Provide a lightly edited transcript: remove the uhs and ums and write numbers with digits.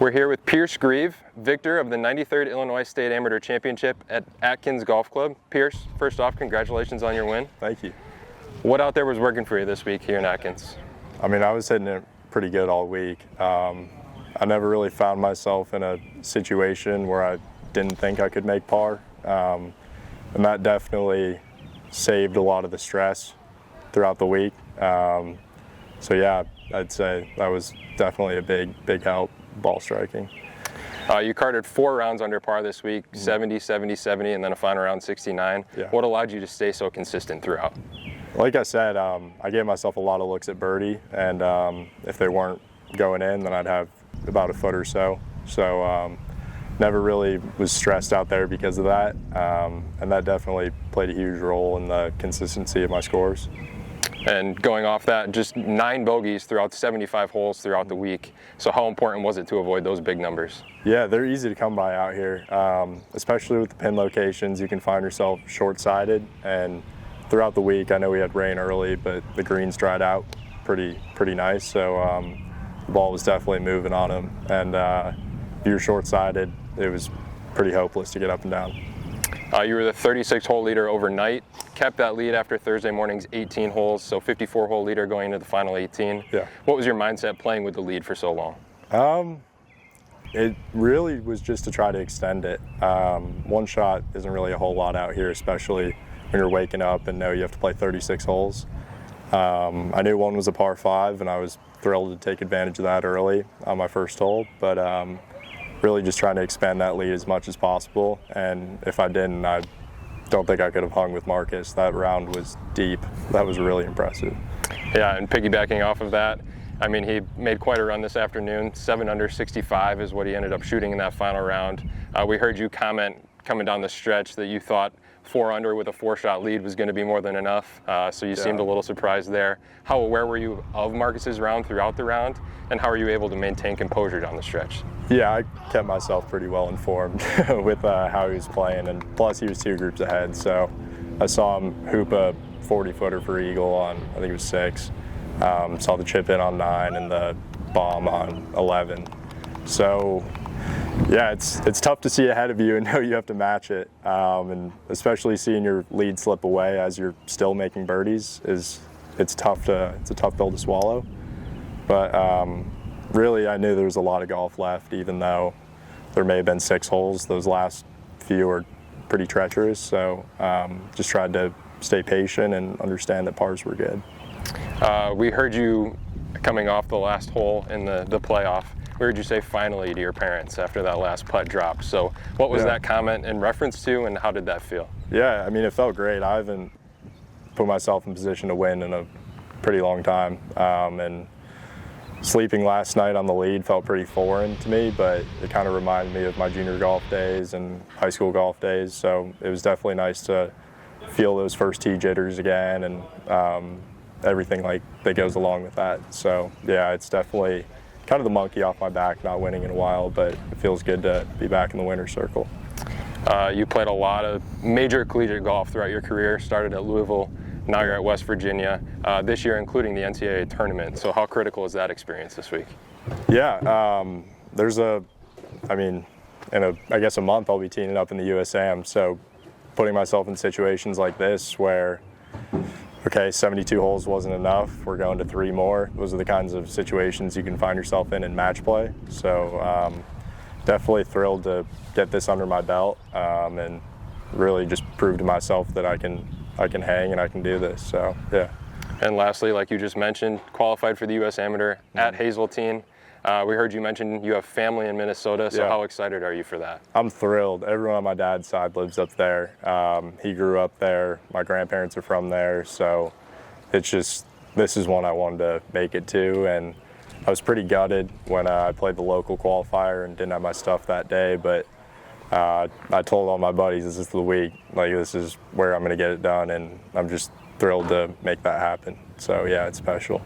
We're here with Pierce Grieve, victor of the 93rd Illinois State Amateur Championship at Atkins Golf Club. Pierce, first off, congratulations on your win. Thank you. What out there was working for you this week here in Atkins? I mean, I was hitting it pretty good all week. I never really found myself in a situation where I didn't think I could make par. And that definitely saved a lot of the stress throughout the week. So yeah, I'd say that was definitely a big help, ball striking. You carded 4 rounds under par this week, 70, 70, 70, and then a final round 69. Yeah. What allowed you to stay so consistent throughout? Like I said, I gave myself a lot of looks at birdie, and if they weren't going in, then I'd have about a foot or so. So never really was stressed out there because of that, and that definitely played a huge role in the consistency of my scores. And going off that, just 9 bogeys throughout 75 holes throughout the week. So how important was it to avoid those big numbers? Yeah, they're easy to come by out here, especially with the pin locations. You can find yourself short-sided, and throughout the week, I know we had rain early, but the greens dried out pretty nice. So the ball was definitely moving on them, and if you're short-sided, it was pretty hopeless to get up and down. You were the 36-hole leader overnight, kept that lead after Thursday morning's 18 holes, so 54-hole leader going into the final 18. Yeah. What was your mindset playing with the lead for so long? It really was just to try to extend it. One shot isn't really a whole lot out here, especially when you're waking up and know you have to play 36 holes. I knew one was a par 5, and I was thrilled to take advantage of that early on my first hole, but really just trying to expand that lead as much as possible. And if I didn't, I don't think I could have hung with Marcus. That round was deep. That was really impressive. Yeah, and piggybacking off of that, I mean, he made quite a run this afternoon. 7 under 65 is what he ended up shooting in that final round. We heard you comment coming down the stretch that you thought 4 under with a 4-shot lead was going to be more than enough. So you seemed a little surprised there. How aware were you of Marcus's round throughout the round, and how were you able to maintain composure down the stretch? Yeah, I kept myself pretty well informed with how he was playing, and plus he was 2 groups ahead. So I saw him hoop a 40-footer for eagle on, I think it was 6. Saw the chip in on 9 and the bomb on 11. So yeah, it's tough to see ahead of you and know you have to match it, and especially seeing your lead slip away as you're still making birdies it's a tough pill to swallow. But really, I knew there was a lot of golf left, even though there may have been 6 holes. Those last few were pretty treacherous, so just tried to stay patient and understand that pars were good. We heard you coming off the last hole in the playoff. We heard you say finally to your parents after that last putt drop. So what was that comment in reference to, and how did that feel? Yeah, I mean, it felt great. I haven't put myself in position to win in a pretty long time. And sleeping last night on the lead felt pretty foreign to me, but it kind of reminded me of my junior golf days and high school golf days. So it was definitely nice to feel those first tee jitters again, and everything like that goes along with that. So yeah, it's definitely kind of the monkey off my back not winning in a while, but it feels good to be back in the winner's circle. You played a lot of major collegiate golf throughout your career, started at Louisville, now you're at West Virginia, this year including the NCAA tournament. So how critical is that experience this week? Yeah, I guess a month I'll be teeing up in the USAM, so putting myself in situations like this where, okay, 72 holes wasn't enough, we're going to 3 more. Those are the kinds of situations you can find yourself in match play. So definitely thrilled to get this under my belt, and really just prove to myself that I can hang and I can do this. So yeah. And lastly, like you just mentioned, qualified for the U.S. Amateur at Hazeltine. We heard you mention you have family in Minnesota, so how excited are you for that? I'm thrilled. Everyone on my dad's side lives up there. He grew up there. My grandparents are from there, so it's just, this is one I wanted to make it to, and I was pretty gutted when I played the local qualifier and didn't have my stuff that day, but I told all my buddies this is the week, like this is where I'm going to get it done, and I'm just thrilled to make that happen. So yeah, it's special.